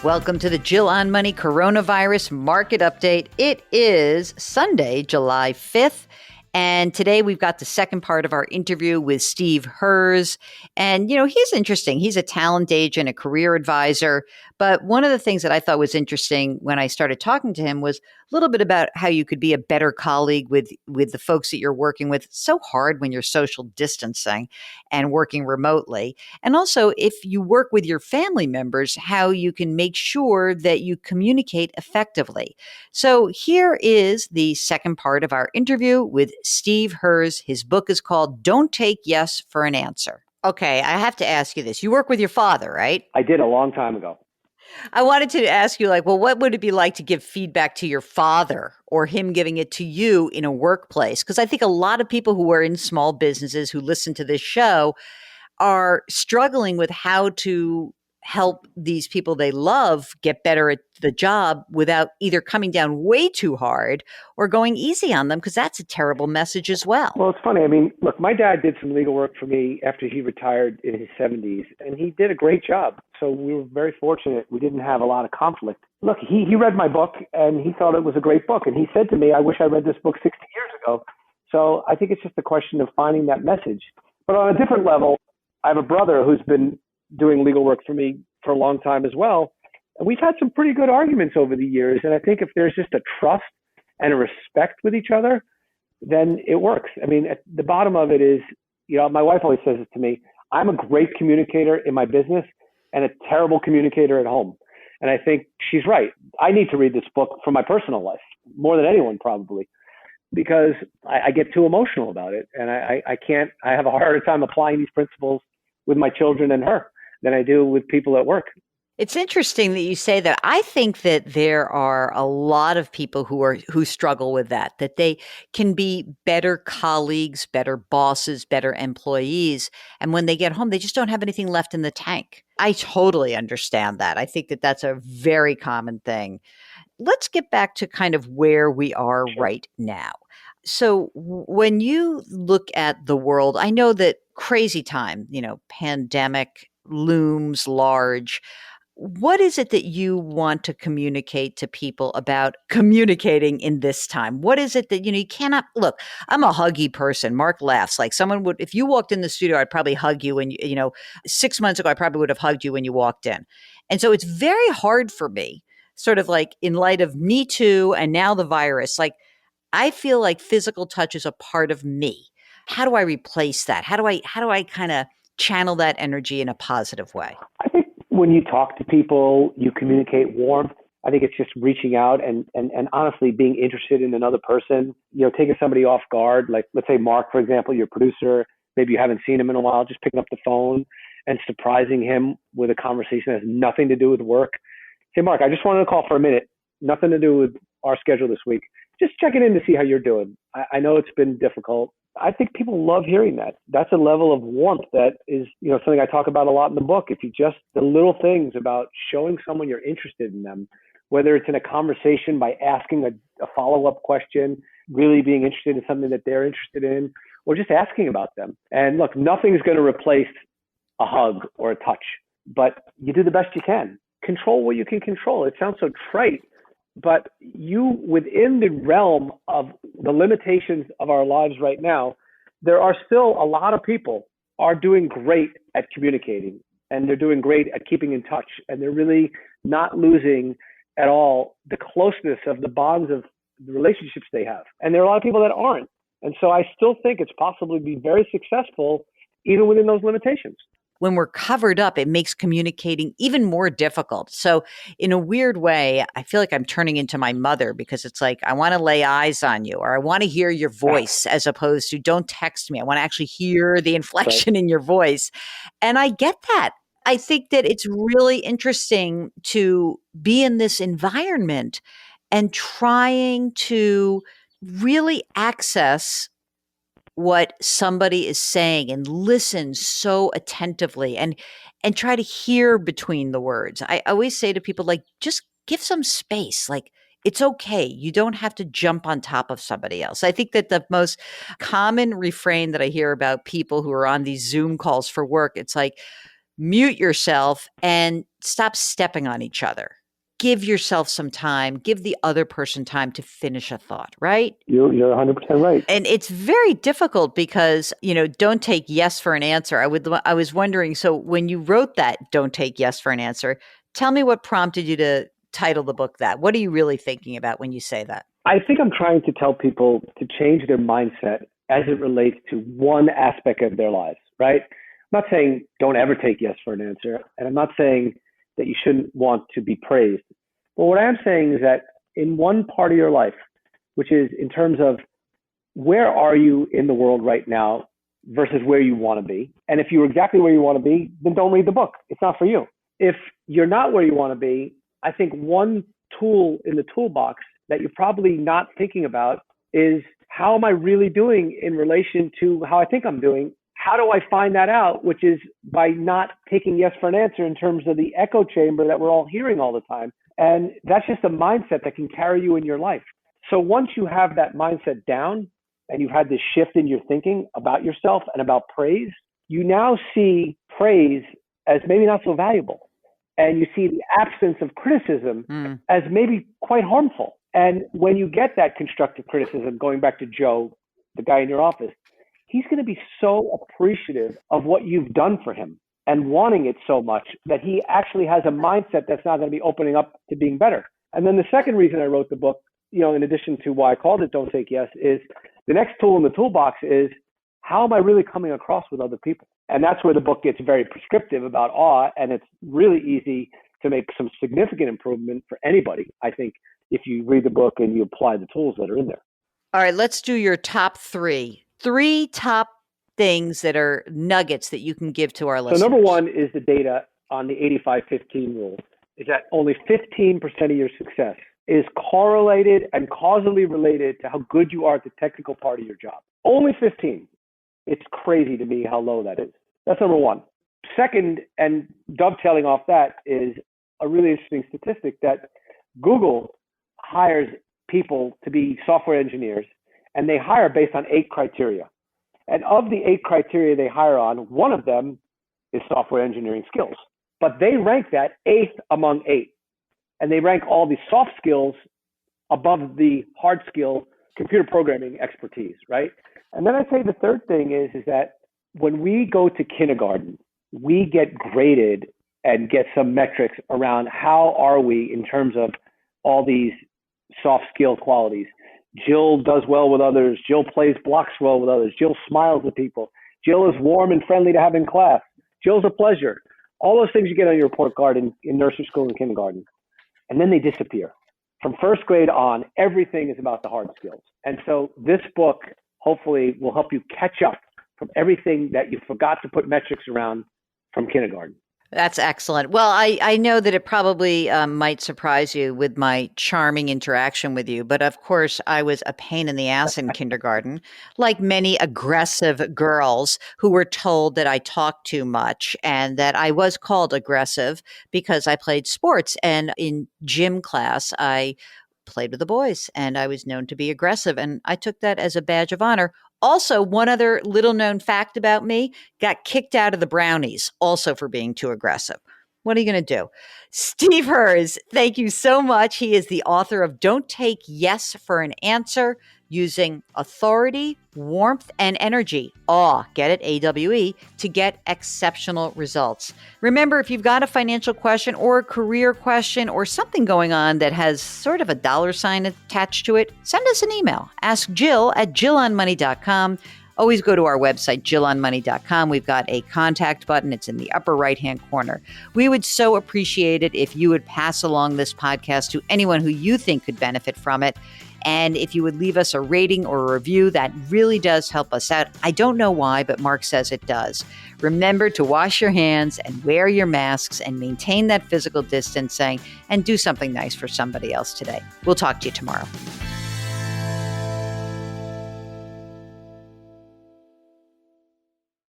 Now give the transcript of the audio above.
Welcome to the Jill on Money Coronavirus Market Update. It is Sunday, July 5th. And today we've got the second part of our interview with Steve Herz. And, he's interesting. He's a talent agent, a career advisor. But one of the things that I thought was interesting when I started talking to him was a little bit about how you could be a better colleague with the folks that you're working with. It's so hard when you're social distancing and working remotely. And also, if you work with your family members, how you can make sure that you communicate effectively. So here is the second part of our interview with Steve Herz. His book is called Don't Take Yes for an Answer. Okay, I have to ask you this. You work with your father, right? I did a long time ago. I wanted to ask you, what would it be like to give feedback to your father or him giving it to you in a workplace? Because I think a lot of people who are in small businesses who listen to this show are struggling with how to help these people they love get better at the job without either coming down way too hard or going easy on them, because that's a terrible message as well. Well, it's funny. Look, my dad did some legal work for me after he retired in his 70s, and he did a great job. So we were very fortunate. We didn't have a lot of conflict. Look, he read my book, and he thought it was a great book. And he said to me, I wish I read this book 60 years ago. So I think it's just a question of finding that message. But on a different level, I have a brother who's been doing legal work for me for a long time as well. And we've had some pretty good arguments over the years. And I think if there's just a trust and a respect with each other, then it works. At the bottom of it is, my wife always says it to me, I'm a great communicator in my business and a terrible communicator at home. And I think she's right. I need to read this book for my personal life, more than anyone probably, because I get too emotional about it. And I have a harder time applying these principles with my children and her than I do with people at work. It's interesting that you say that. I think that there are a lot of people who struggle with that they can be better colleagues, better bosses, better employees. And when they get home, they just don't have anything left in the tank. I totally understand that. I think that that's a very common thing. Let's get back to kind of where we are right now. So when you look at the world, I know that crazy time, pandemic looms large. What is it that you want to communicate to people about communicating in this time? What is it that, you cannot look, I'm a huggy person. Mark laughs. Like someone would, if you walked in the studio, I'd probably hug you. And, 6 months ago, I probably would have hugged you when you walked in. And so it's very hard for me, sort of like in light of Me Too and now the virus, I feel like physical touch is a part of me. How do I replace that? How do I kind of channel that energy in a positive way? I think when you talk to people, you communicate warmth. I think it's just reaching out and honestly being interested in another person, taking somebody off guard. Like, let's say Mark, for example, your producer, maybe you haven't seen him in a while, just picking up the phone and surprising him with a conversation that has nothing to do with work. Hey, Mark, I just wanted to call for a minute. Nothing to do with our schedule this week. Just checking in to see how you're doing. I know it's been difficult. I think people love hearing that. That's a level of warmth that is, something I talk about a lot in the book. If you just, the little things about showing someone you're interested in them, whether it's in a conversation by asking a follow-up question, really being interested in something that they're interested in, or just asking about them. And look, nothing's going to replace a hug or a touch, but you do the best you can. Control what you can control. It sounds so trite, but you, within the realm of the limitations of our lives right now, there are still a lot of people are doing great at communicating, and they're doing great at keeping in touch, and they're really not losing at all the closeness of the bonds of the relationships they have. And there are a lot of people that aren't. And so I still think it's possible to be very successful even within those limitations. When we're covered up, it makes communicating even more difficult. So in a weird way, I feel like I'm turning into my mother, because it's like, I want to lay eyes on you, or I want to hear your voice, as opposed to don't text me. I want to actually hear the inflection in your voice. And I get that. I think that it's really interesting to be in this environment and trying to really access what somebody is saying and listen so attentively and try to hear between the words. I always say to people, just give some space. It's okay. You don't have to jump on top of somebody else. I think that the most common refrain that I hear about people who are on these Zoom calls for work, it's like, mute yourself and stop stepping on each other. Give yourself some time, give the other person time to finish a thought, right? You're 100% right. And it's very difficult because, don't take yes for an answer. I was wondering, so when you wrote that, don't take yes for an answer, tell me what prompted you to title the book that. What are you really thinking about when you say that? I think I'm trying to tell people to change their mindset as it relates to one aspect of their lives, right? I'm not saying don't ever take yes for an answer, and I'm not saying that you shouldn't want to be praised. But what I am saying is that in one part of your life, which is in terms of where are you in the world right now versus where you want to be, and if you're exactly where you want to be, then don't read the book. It's not for you. If you're not where you want to be, I think one tool in the toolbox that you're probably not thinking about is, how am I really doing in relation to how I think I'm doing? How do I find that out? Which is by not taking yes for an answer in terms of the echo chamber that we're all hearing all the time. And that's just a mindset that can carry you in your life. So once you have that mindset down and you've had this shift in your thinking about yourself and about praise, you now see praise as maybe not so valuable. And you see the absence of criticism as maybe quite harmful. And when you get that constructive criticism, going back to Joe, the guy in your office, he's going to be so appreciative of what you've done for him and wanting it so much that he actually has a mindset that's now going to be opening up to being better. And then the second reason I wrote the book, in addition to why I called it Don't Take Yes, is the next tool in the toolbox is, how am I really coming across with other people? And that's where the book gets very prescriptive about awe, and it's really easy to make some significant improvement for anybody, I think, if you read the book and you apply the tools that are in there. All right, let's do your top three. Three top things that are nuggets that you can give to our listeners. So number one is the data on the 85-15 rule, is that only 15% of your success is correlated and causally related to how good you are at the technical part of your job. Only 15. It's crazy to me how low that is. That's number one. Second, and dovetailing off that, is a really interesting statistic that Google hires people to be software engineers, and they hire based on 8 criteria. And of the 8 criteria they hire on, one of them is software engineering skills. But they rank that 8th among 8. And they rank all the soft skills above the hard skill computer programming expertise, right? And then I'd say the third thing is that when we go to kindergarten, we get graded and get some metrics around how are we in terms of all these soft skill qualities. Jill does well with others. Jill plays blocks well with others. Jill smiles at people. Jill is warm and friendly to have in class. Jill's a pleasure. All those things you get on your report card in nursery school and kindergarten. And then they disappear. From first grade on, everything is about the hard skills. And so this book hopefully will help you catch up from everything that you forgot to put metrics around from kindergarten. That's excellent. Well, I know that it probably might surprise you with my charming interaction with you, but of course I was a pain in the ass in kindergarten, like many aggressive girls who were told that I talked too much and that I was called aggressive because I played sports. And in gym class, I played with the boys and I was known to be aggressive, and I took that as a badge of honor. Also, one other little known fact about me, got kicked out of the Brownies also for being too aggressive. What are you going to do? Steve Herz, thank you so much. He is the author of Don't Take Yes for an Answer, Using Authority, Warmth, and Energy, awe, get it, AWE, to get exceptional results. Remember, if you've got a financial question or a career question or something going on that has sort of a dollar sign attached to it, send us an email. Ask Jill at jillonmoney.com. Always go to our website, jillonmoney.com. We've got a contact button. It's in the upper right-hand corner. We would so appreciate it if you would pass along this podcast to anyone who you think could benefit from it. And if you would leave us a rating or a review, that really does help us out. I don't know why, but Mark says it does. Remember to wash your hands and wear your masks and maintain that physical distancing and do something nice for somebody else today. We'll talk to you tomorrow.